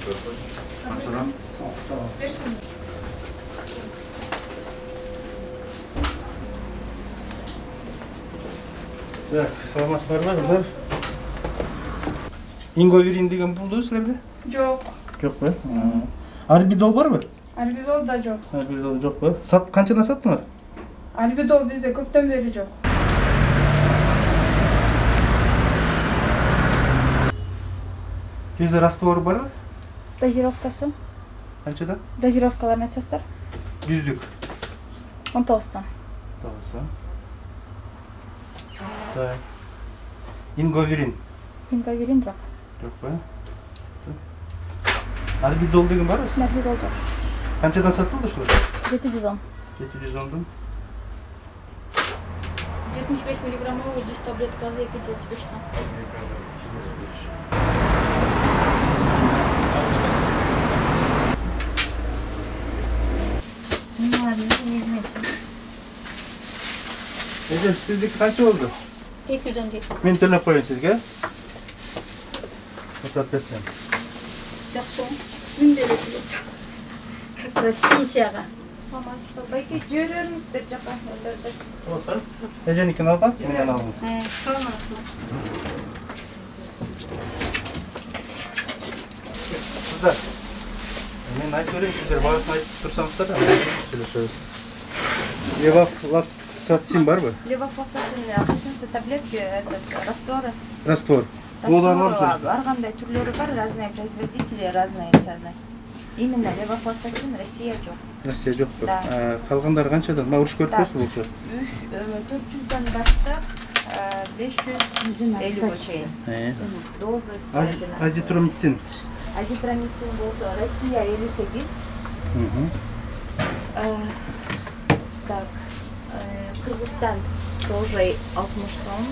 Qanchadan? Так, саламатсыздарбы кыздар? Инговирин деген болду силерде? Жок. Жокпу? Арбидол барбы? Арбидол да жок. Арбидол жокпу? Канчадан саттыңар? Арбидол бизде көптөн бери жок. Жүзө раствор барбы? Дозировкасы. Канчадан? Дозировкаларын айтасыздар. 100лүк. 19 сом. Тоғыз. Так. Инговирин. Инговирин жок. Жокпу? Арбидол деген барбы? Арбидол жок. Канчадан сатылды ушул? 710. 710дун. 75 миллиграммов 100 таблеткасы 275 сом. Эже, сиздики канча болду? 210. Мен төлөп коеюн сизге. Рұқсат берсем. Жақсы. Мен бересіз. Красивияға. Саламатсыз ба? Байке жүреріңіз бер жаққа. Болса. Эженикini алған, менен алыңыз. Саламатсыз. Қыздар, мен айтып берейін, сіздер бағасын айтып тұрсаңыздар да, сөйлесеміз. Левофлоксацин бар бы? Левофлоксацин, қайсысы таблетки, растворы. Раствор. Арғандай түрлері бар, разные производители, разные цены. Именно левофлоксацин Россия жоқ. Россия жоқ па? Да. Қалғандары қаншадан? Ма ұрыш көріп көсі болса? 400-дан бастап 550 чейін. Дозы все одинаковые. Азитромицин. Азитромицин болса Россия 58. Так, Кыргызстан тоже 60 сом.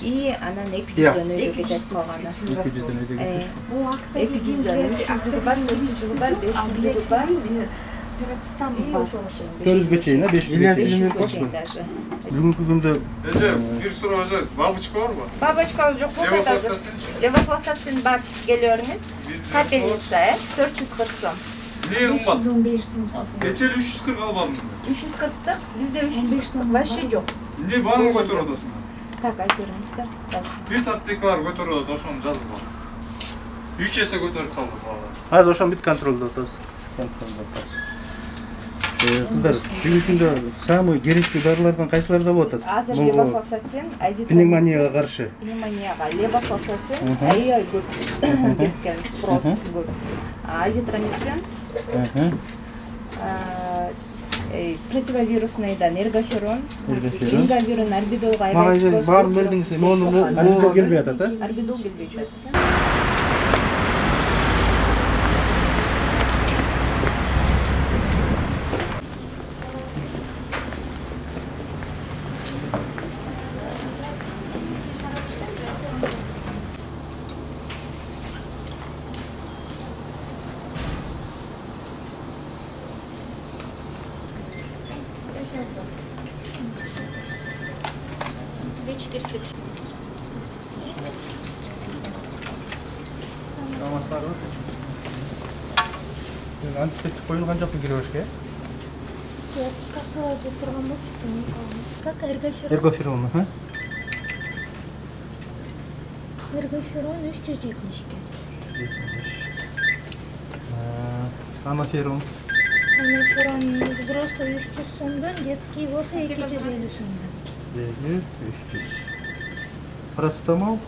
И она 200-ден өйдө кетет калганы. 200-ден өйдө кетет. 200-ден 300-дүгү бар, 400-дүгү бар, 500-дүгү бар. 400-ге чейин, 500-ге чейин даже. Бүгүнкү күндө Эже, бир суроо өзү, бабочка барбы? Бабочка жок болуп атат. Левофлоксацин бар келеріңіз. Капельница 440 сом. Не кымбат? 515 сом. Кечели 340 албадым. 340-тык, бизде 340 вообще жок. Не бааны көтөрүп атасың? Так, айтырыңыздар. Бит аптекалар көтөрүп атат, ошону жазып ал. 3 эсе көтөрүп салды баалар. Азыр ошон бит контролдо отурабыз. Кыздар, бүгүнкү күндө самый керектүү дарылардан кайсыларда болуп атат? Азыр левофлоксацин, азитромицин. Пневмонияга каршы. Пневмонияга левофлоксацин, аябай көп кеткен, спрос көп. Азитромицин. Противовирусныйдан эргоферон. Инговирин, арбидолга аябай спрос. Баарын бердиңиз, арбидол келбей атат, а? Арбидол келбей атат. Антисептик коюлган жокпу киребешке? Жок, кассаларда турган болчу. Как эргоферон? Эргоферон, Эргоферон 370 ке. Анаферон. Анаферон взрослый 300 сомдон, детский болсо 250 сомдон. 300. Парацетамол?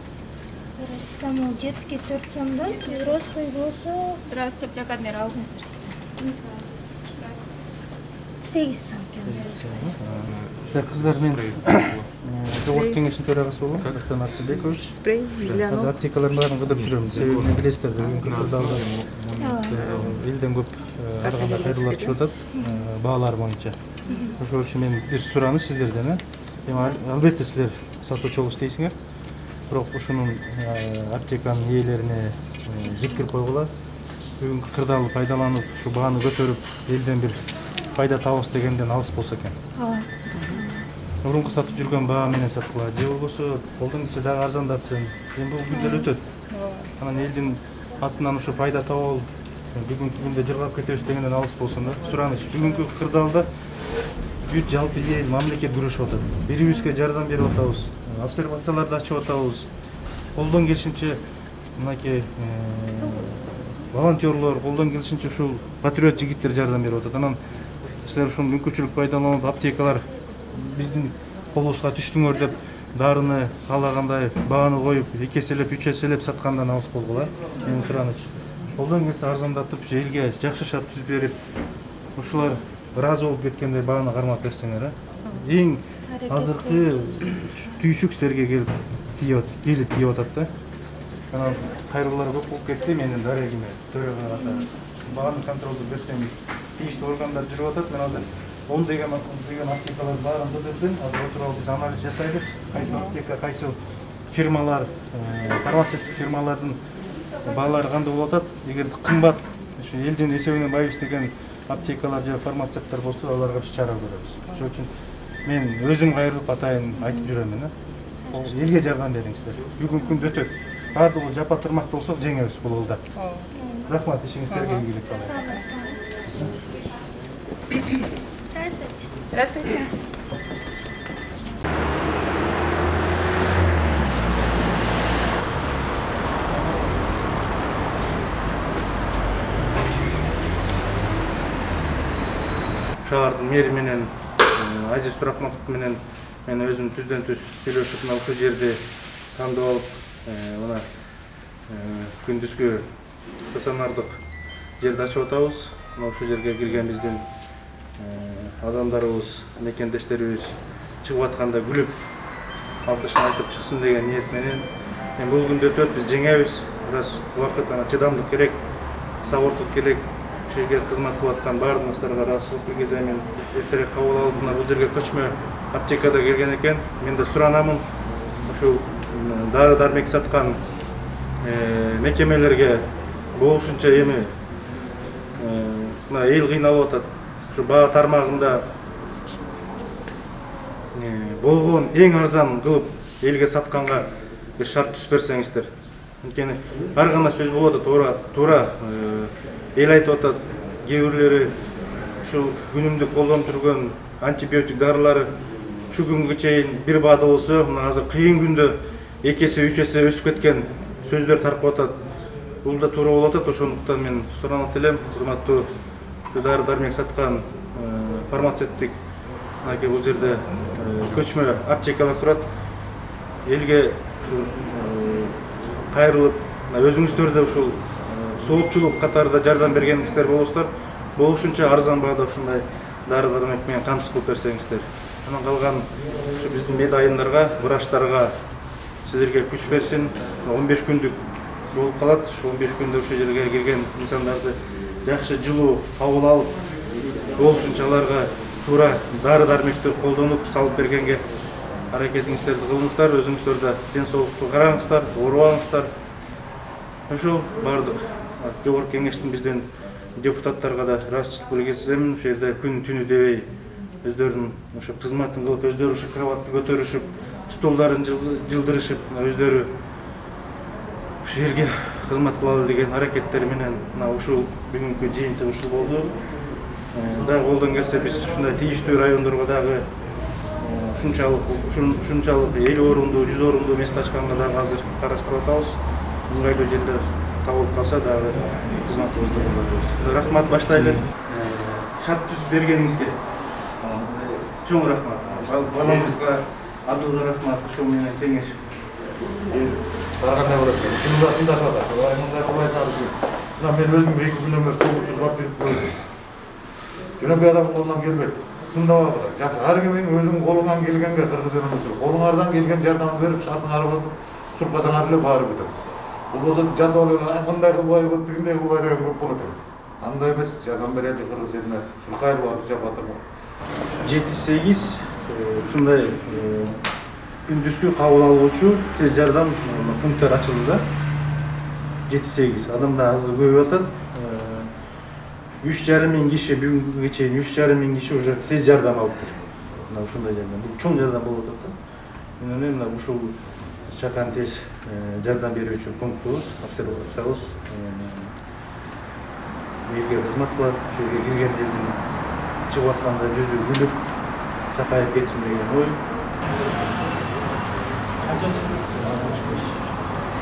Парацетамол детский 4 сомдон, взрослый болсо... Здравствуйте, аптека адмирал. 8 сом ке. Кыздар, мен жогорку кеңештин төрагасы болом, Дастан Арсылбекович. Азыр аптекалардын баарын кыдырып жүрөм. Себебин билесиздер, бүгүнкү кырдаалда элден көп ар кандай кайрылуулар чыгып атат, баалар боюнча. Ошол үчүн мен бир сураныч сиздерден, албетте силер сатуучу болуш дейсиңер. Бирок ушунун аптеканын ээлерине жеткирип койгула. Бүгүнкү кырдаалды пайдаланып, ушу бааны көтөрүп, элден бир пайда табабыз дегенден алыс болсо экен. Мурунку сатып жүргөн баа менен саткыла, же болбосо колдон келсе дагы арзандатсын. Эми бул күндөр өтөт. Анан элдин атынан ушу пайда табып бүгүнкү күндө жыргап кетебиз дегенден алыс болсун да. Сураныч бүгүнкү кырдаалда бүт жалпы эл мамлекет күрөшүп атат. Бири-бирибизге жардам берип атабыз. Обсервацияларды ачып атабыз. Колдон келишинче мынакей волонтерлор, колдон келишинче ушул патриот жигиттер жардам берип атат. Анан силер ушул мүмкүнчүлүк пайдаланып аптекалар биздин колубузга түштүңөр деп дарыны каалагандай бааны коюп, 2 эселеп, 3 эселеп саткандан алыс болгула. Менин сураныч. Колдон келсе арзандатып, элге жакшы шарт түзүп берип, ушулар ыраазы болуп кеткенде бааны кармап берсеңер, эң азыркы түйшүк силерге келип тийип атат да. Анан кайрылуулар көп болуп кетти, менин дарегиме төрага катары. Бааны контролду берсеңиз, тийиштүү органдар жүрүп атат. Мен азыр 10 деген аптекалар баарын бөлдүм. Азыр отуруп биз анализ жасайбыз. Кайсы аптека, кайсы фирмалар, фармацевтик фирмалардын баалары кандай болуп атат. Эгер кымбат, ушу элдин эсебинен байбыз деген аптекалар же фармацевттер болсо, аларга биз чара көрөбүз. Ошол үчүн мен өзүм кайрылып атайын айтып жүрөм. Элге жардам бериңиздер. Бүгүнкү күндө өтөт. Бардыгы жапа тырмакта болсок жеңебиз бул ылда. Рахмат, ишиңиздерге ийгилик каалайм. Здравствуйте. Шаардын мэри менен Азиз Суракматов менен мен өзүм түздөн-түз сүйлөшүп мына ушул жерди тандап алып, мына күндүзгү стационардык жерди ачып атабыз. Мына ушул жерге кирген биздин адамдарыбыз, мекендештерибиз чыгып атканда күлүп, алтышын айтып чыксын деген ниет менен. Бул күндө өтөт, биз жеңебиз. Бираз убакыт, чыдамдык керек, сабырдык керек. Ушул жерге кызмат кылып аткан баардыгыңыздарга ыраазычылык билгизем. Эртерээк кабыл алып, мына бул жерге көчмө аптекада келген экен. Мен да суранамын. Ушул дары-дармек саткан мекемелерге болушунча эми мына эл кыйналып атат. Ушу баа тармагында болгон эң арзан кылып элге сатканга шарт түзүп берсеңиздер. Анткени ар кандай сөз болуп атат, туура эл айтып атат, кээ бирлери ушул күнүмдүк колдонуп жүргөн антибиотик дарылары ушу күнгө чейин бир баада болсо, мына азыр кыйын күндө 2 эсе, 3 эсе өсүп кеткен сөздөр таркап атат. Бул да туура болуп атат. Ошондуктан мен суранат элем, урматтуу дары-дармек саткан фармацевттик мынакей бул жерде көчмө аптекалар турат. Элге ушул кайрылып, өзүңүздөр да ушул соопчулук катарында жардам бергениңиздер болосуздар. Болушунча арзан баада ушундай дары-дармек менен камсыз кылып берсеңиздер. Анан калган ушу биздин медайымдарга, врачтарга силерге күч берсин. 15 күндүк болуп калат. Ушу 15 күндө ушул жерге келген инсандарды жакшы жылуу кабыл алып, болушунча аларга туура дары-дармекти колдонуп салып бергенге аракетиңиздерди кылыңыздар. Өзүңүздөр да ден соолукту караңыздар, оорубаңыздар. Ошол бардык жогорку кеңештин бизден депутаттарга да ыраазычылык билгизем. Ушул жерде күн түнү дебей өздөрүнүн ушу кызматын кылып, өздөрү ушу кроватты көтөрүшүп, стулдарын жылдырышып, өздөрү ушу жерге кызмат кылалы деген аракеттер менен мына ушул бүгүнкү жыйынтык ушул болду. Дагы колдон келсе биз ушундай тийиштүү райондорго дагы ушунчалык 50 орунду, 100 орунду место ачканга дагы азыр караштырып атабыз. Ыңгайлуу жерлер табылып калса дагы кызматыбызды колдойбуз. Рахмат, баштайлы. Шарт түзүп бергениңизге чоң рахмат. Баламызга адылга рахмат. Ошол менен кеңешип. Баргандай болот. Шынында тыңдашат. Мындай кылбайсыңар. Мына мен өзүм 2 күнөн бери чогулчулуп жүрүп көрдүм. Жөнөкөй адамдын колунан келбейт. Сындабак да. Жакшы, ар кимдин өзүнүн колунан келгенге кыргыз элинде колуңардан келген жардам берип, шартыңарды суркасаңар эле баары бүтөт. Бул болсо жатып алып, мындай кылбайбы, тигиндей кылбай деген көп болот экен. Андай эмес, жардам берели кыргыз элине. Суркайлы барып жапатыр. 7-8 ушундай күндүзгү кабыл алуучу тез жардам пункттары ачылды да. 7-8 адамдар азыр көбөйүп атат. 3,5 миң киши бүгүнгүгө чейин 3,5 миң киши уже тез жардам алыптыр. Мына ушундай жардам. Бул чоң жардам болуп атат да. Мен ойлойм, мына ушул чакан тез жардам берүүчү пунктубуз, акселерациябыз элге кызмат кылат, ушу элге кирген элдин чыгып атканда жүзү күлүп, сакайып кетсин деген ой.